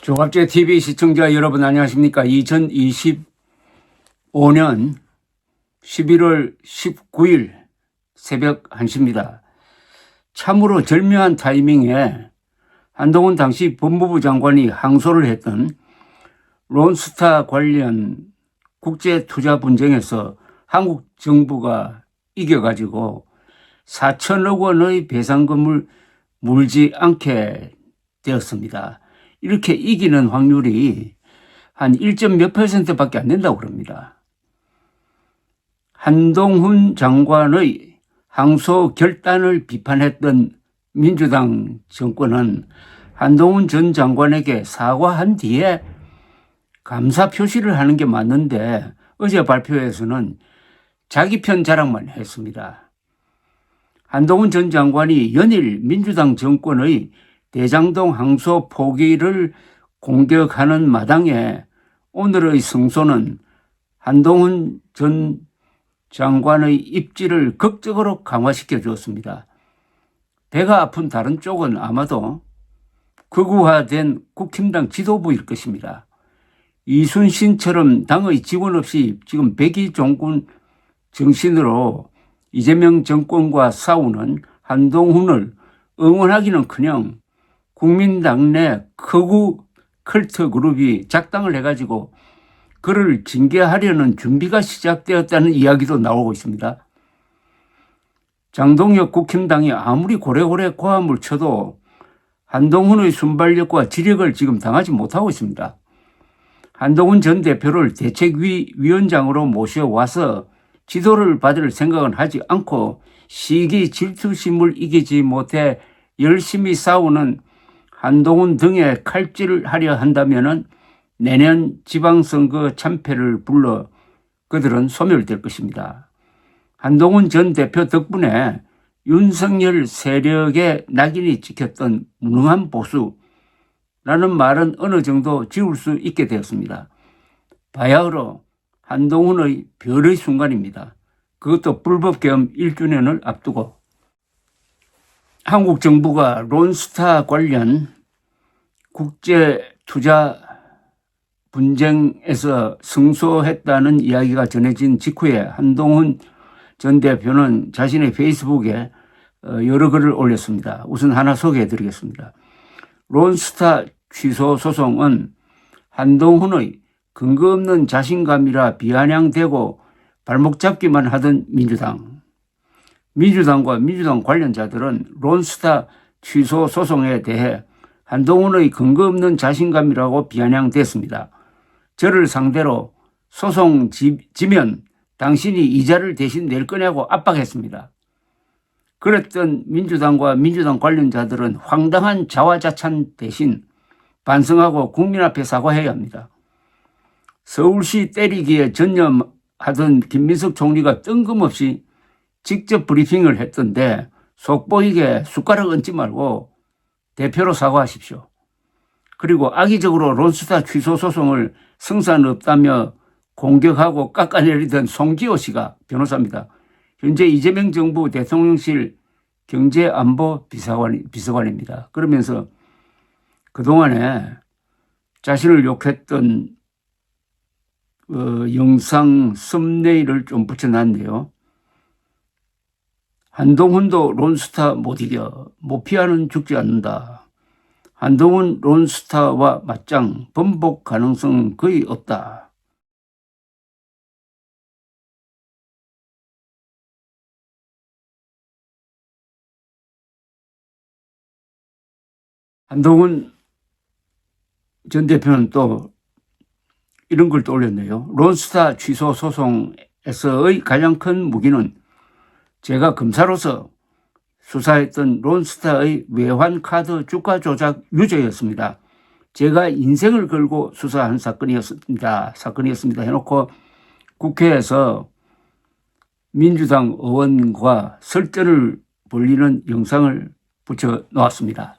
조갑제 TV 시청자 여러분 안녕하십니까? 2025년 11월 19일 새벽 1시입니다. 참으로 절묘한 타이밍에 한동훈 당시 법무부 장관이 항소를 했던 론스타 관련 국제투자 분쟁에서 한국 정부가 이겨가지고 4천억 원의 배상금을 물지 않게 되었습니다. 이렇게 이기는 확률이 한 1점 몇 %밖에 안 된다고 그럽니다. 한동훈 장관의 항소 결단을 비판했던 민주당 정권은 한동훈 전 장관에게 사과한 뒤에 감사 표시를 하는 게 맞는데 어제 발표에서는 자기 편 자랑만 했습니다. 한동훈 전 장관이 연일 민주당 정권의 대장동 항소 포기를 공격하는 마당에 오늘의 성소는 한동훈 전 장관의 입지를 극적으로 강화시켜 주었습니다. 배가 아픈 다른 쪽은 아마도 극우화된 국힘당 지도부일 것입니다. 이순신처럼 당의 지원 없이 지금 백의종군 정신으로 이재명 정권과 싸우는 한동훈을 응원하기는커녕 국민당 내 극우 컬트 그룹이 작당을 해가지고 그를 징계하려는 준비가 시작되었다는 이야기도 나오고 있습니다. 장동혁 국힘당이 아무리 고래고래 고함을 쳐도 한동훈의 순발력과 지력을 지금 당하지 못하고 있습니다. 한동훈 전 대표를 대책위원장으로 모셔와서 지도를 받을 생각은 하지 않고 시기 질투심을 이기지 못해 열심히 싸우는 한동훈 등에 칼질을 하려 한다면 내년 지방선거 참패를 불러 그들은 소멸될 것입니다. 한동훈 전 대표 덕분에 윤석열 세력의 낙인이 찍혔던 무능한 보수라는 말은 어느 정도 지울 수 있게 되었습니다. 바야흐로 한동훈의 별의 순간입니다. 그것도 불법 계엄 1주년을 앞두고 한국 정부가 론스타 관련 국제 투자 분쟁에서 승소했다는 이야기가 전해진 직후에 한동훈 전 대표는 자신의 페이스북에 여러 글을 올렸습니다. 우선 하나 소개해 드리겠습니다. 론스타 취소 소송은 한동훈의 근거 없는 자신감이라 비아냥대고 발목 잡기만 하던 민주당과 민주당 관련자들은 론스타 취소 소송에 대해 한동훈의 근거 없는 자신감이라고 비아냥댔습니다. 저를 상대로 소송 지면 당신이 이자를 대신 낼 거냐고 압박했습니다. 그랬던 민주당과 민주당 관련자들은 황당한 자화자찬 대신 반성하고 국민 앞에 사과해야 합니다. 서울시 때리기에 전념하던 김민석 총리가 뜬금없이 직접 브리핑을 했던데 속보이게 숟가락 얹지 말고 대표로 사과하십시오. 그리고 악의적으로 론스타 취소 소송을 성산 없다며 공격하고 깎아내리던 송기호 씨가 변호사입니다. 현재 이재명 정부 대통령실 경제안보 비서관입니다. 그러면서 그동안에 자신을 욕했던 영상 썸네일을 좀 붙여놨는데요. 한동훈도 론스타 못 이겨. 모피아는 죽지 않는다. 한동훈 론스타와 맞짱 번복 가능성 거의 없다. 한동훈 전 대표는 또 이런 걸 또 올렸네요. 론스타 취소 소송에서의 가장 큰 무기는 제가 검사로서 수사했던 론스타의 외환 카드 주가 조작 유죄였습니다. 제가 인생을 걸고 수사한 사건이었습니다 해놓고 국회에서 민주당 의원과 설전을 벌이는 영상을 붙여 놓았습니다.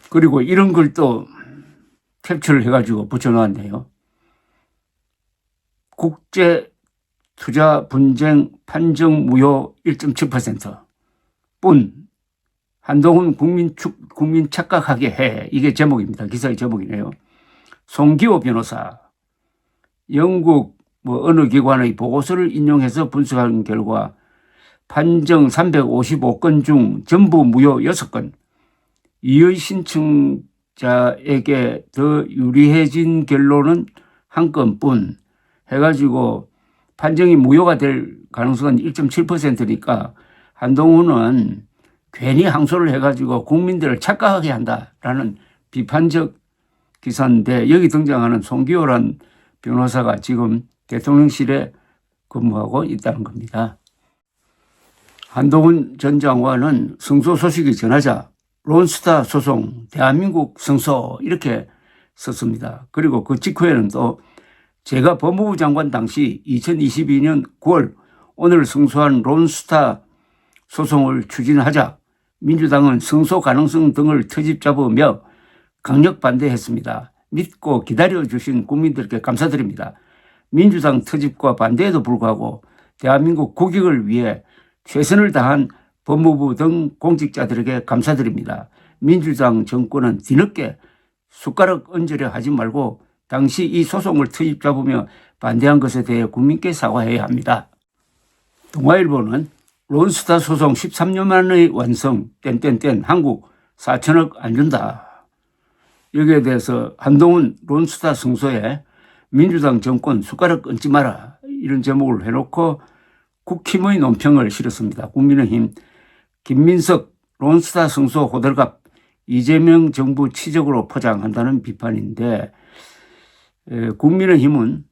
그리고 이런 걸 또 캡처를 해가지고 붙여놓았네요. 국제 투자 분쟁 판정 무효 1.7% 뿐 한동훈 국민 착각하게 해. 이게 제목입니다. 기사의 제목이네요. 송기호 변호사 영국 어느 기관의 보고서를 인용해서 분석한 결과 판정 355건 중 전부 무효 6건, 이의 신청자에게 더 유리해진 결론은 1건뿐 해가지고 판정이 무효가 될 가능성은 1.7%니까 한동훈은 괜히 항소를 해가지고 국민들을 착각하게 한다라는 비판적 기사인데, 여기 등장하는 송기호란 변호사가 지금 대통령실에 근무하고 있다는 겁니다. 한동훈 전 장관은 승소 소식이 전하자 론스타 소송 대한민국 승소 이렇게 썼습니다. 그리고 그 직후에는 또 제가 법무부 장관 당시 2022년 9월 오늘 승소한 론스타 소송을 추진하자 민주당은 승소 가능성 등을 트집 잡으며 강력 반대했습니다. 믿고 기다려주신 국민들께 감사드립니다. 민주당 트집과 반대에도 불구하고 대한민국 국익을 위해 최선을 다한 법무부 등 공직자들에게 감사드립니다. 민주당 정권은 뒤늦게 숟가락 얹으려 하지 말고 당시 이 소송을 트집 잡으며 반대한 것에 대해 국민께 사과해야 합니다. 동아일보는 론스타 소송 13년 만의 완성 한국 4천억 안 준다. 여기에 대해서 한동훈 론스타 승소에 민주당 정권 숟가락 얹지 마라 이런 제목을 해놓고 국힘의 논평을 실었습니다. 국민의힘 김민석 론스타 승소 호들갑 이재명 정부 치적으로 포장한다는 비판인데, 국민의힘은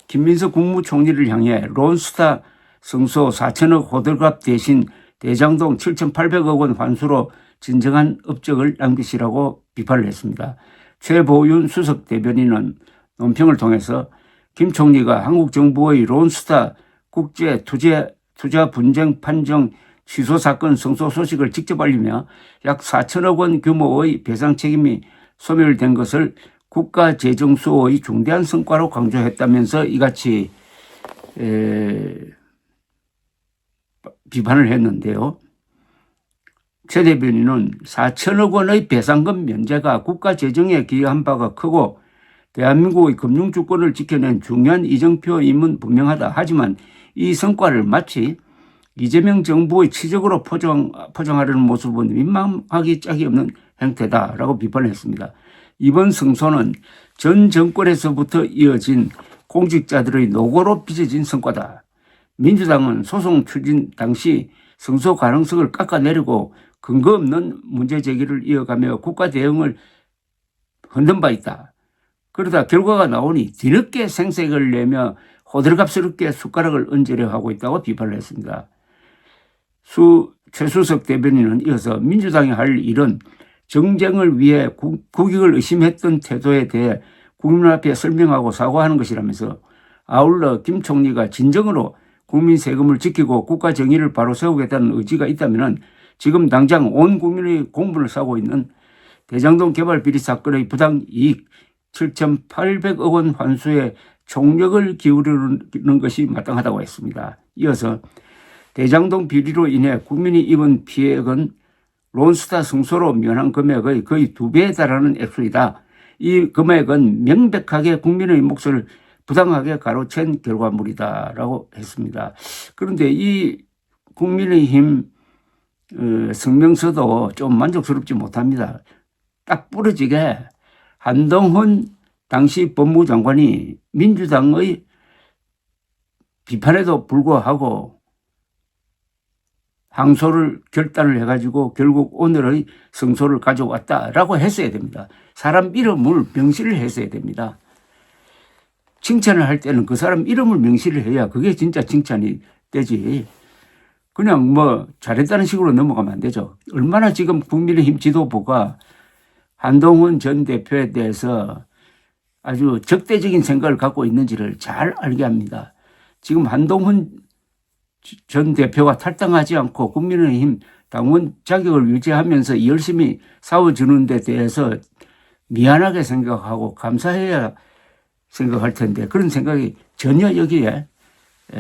김민석 국무총리를 향해 론스타 승소 4천억 호들갑 대신 대장동 7,800억 원 환수로 진정한 업적을 남기시라고 비판을 했습니다. 최보윤 수석 대변인은 논평을 통해서 김 총리가 한국 정부의 론스타 국제 투자 분쟁 판정 취소 사건 승소 소식을 직접 알리며 약 4천억 원 규모의 배상 책임이 소멸된 것을 국가 재정 수호의 중대한 성과로 강조했다면서 이같이 비판을 했는데요. 최 대변인은 4천억 원의 배상금 면제가 국가 재정에 기여한 바가 크고 대한민국의 금융주권을 지켜낸 중요한 이정표임은 분명하다. 하지만 이 성과를 마치 이재명 정부의 치적으로 포장하려는 모습은 민망하기 짝이 없는 행태다라고 비판을 했습니다. 이번 승소는 전 정권에서부터 이어진 공직자들의 노고로 빚어진 성과다. 민주당은 소송 추진 당시 승소 가능성을 깎아내리고 근거 없는 문제 제기를 이어가며 국가 대응을 흔든 바 있다. 그러다 결과가 나오니 뒤늦게 생색을 내며 호들갑스럽게 숟가락을 얹으려 하고 있다고 비판을 했습니다. 최수석 대변인은 이어서 민주당이 할 일은 정쟁을 위해 국익을 의심했던 태도에 대해 국민 앞에 설명하고 사과하는 것이라면서 아울러 김 총리가 진정으로 국민 세금을 지키고 국가 정의를 바로 세우겠다는 의지가 있다면 지금 당장 온 국민의 공분을 사고 있는 대장동 개발 비리 사건의 부당 이익 7,800억 원 환수에 총력을 기울이는 것이 마땅하다고 했습니다. 이어서 대장동 비리로 인해 국민이 입은 피해액은 론스타 승소로 면한 금액의 거의 2배에 달하는 액수이다. 이 금액은 명백하게 국민의 몫을 부당하게 가로챈 결과물이다라고 했습니다. 그런데 이 국민의힘 성명서도 좀 만족스럽지 못합니다. 딱 부러지게 한동훈 당시 법무부 장관이 민주당의 비판에도 불구하고 항소를 결단을 해가지고 결국 오늘의 승소를 가져왔다라고 했어야 됩니다. 사람 이름을 명시를 했어야 됩니다. 칭찬을 할 때는 그 사람 이름을 명시를 해야 그게 진짜 칭찬이 되지. 그냥 잘했다는 식으로 넘어가면 안 되죠. 얼마나 지금 국민의힘 지도부가 한동훈 전 대표에 대해서 아주 적대적인 생각을 갖고 있는지를 잘 알게 합니다. 지금 한동훈 전 대표가 탈당하지 않고 국민의힘 당원 자격을 유지하면서 열심히 싸워주는 데 대해서 미안하게 생각하고 감사해야 생각할 텐데 그런 생각이 전혀 여기에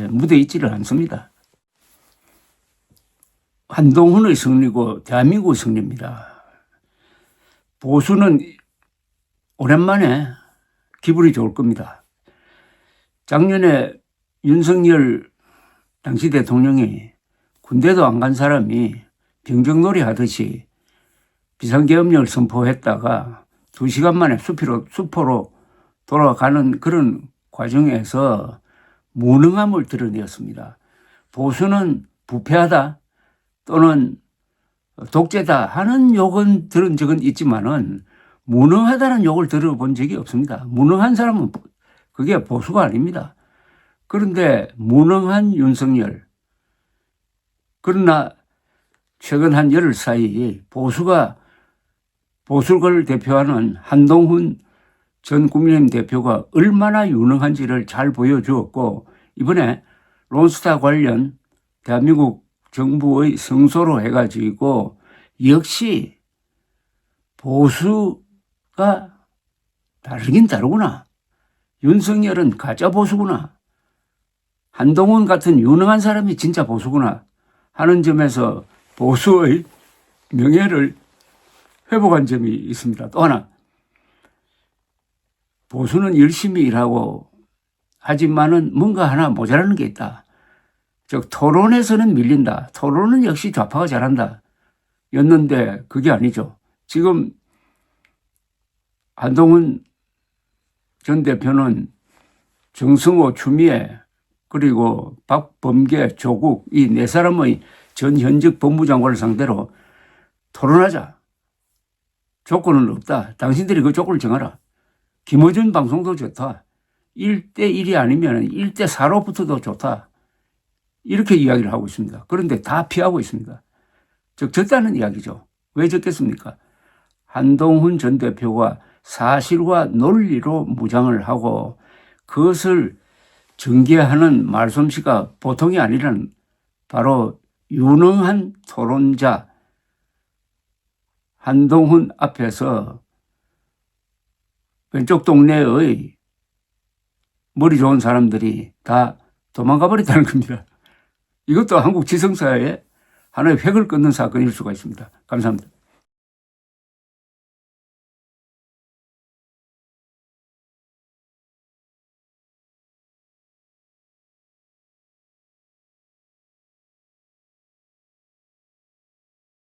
묻어 있지를 않습니다. 한동훈의 승리고 대한민국의 승리입니다. 보수는 오랜만에 기분이 좋을 겁니다. 작년에 윤석열 당시 대통령이 군대도 안 간 사람이 병정놀이 하듯이 비상계엄령을 선포했다가 2시간 만에 수포로 돌아가는 그런 과정에서 무능함을 드러내었습니다. 보수는 부패하다 또는 독재다 하는 욕은 들은 적은 있지만은 무능하다는 욕을 들어본 적이 없습니다. 무능한 사람은 그게 보수가 아닙니다. 그런데 무능한 윤석열, 그러나 최근 한 열흘 사이 보수를 대표하는 한동훈 전 국민의힘 대표가 얼마나 유능한지를 잘 보여주었고, 이번에 론스타 관련 대한민국 정부의 성소로 해가지고 역시 보수가 다르긴 다르구나. 윤석열은 가짜 보수구나. 한동훈 같은 유능한 사람이 진짜 보수구나 하는 점에서 보수의 명예를 회복한 점이 있습니다. 또 하나, 보수는 열심히 일하고 하지만은 뭔가 하나 모자라는 게 있다. 즉 토론에서는 밀린다. 토론은 역시 좌파가 잘한다. 였는데 그게 아니죠. 지금 한동훈 전 대표는 정승호, 추미애 그리고 박범계, 조국 이 네 사람의 전 현직 법무장관을 상대로 토론하자. 조건은 없다. 당신들이 그 조건을 정하라. 김어준 방송도 좋다. 1대1이 아니면 1대4로 붙어도 좋다. 이렇게 이야기를 하고 있습니다. 그런데 다 피하고 있습니다. 즉 졌다는 이야기죠. 왜 졌겠습니까? 한동훈 전 대표가 사실과 논리로 무장을 하고 그것을 전개하는 말솜씨가 보통이 아니라는 바로 유능한 토론자 한동훈 앞에서 왼쪽 동네의 머리 좋은 사람들이 다 도망가 버렸다는 겁니다. 이것도 한국 지성사회에 하나의 획을 끊는 사건일 수가 있습니다. 감사합니다.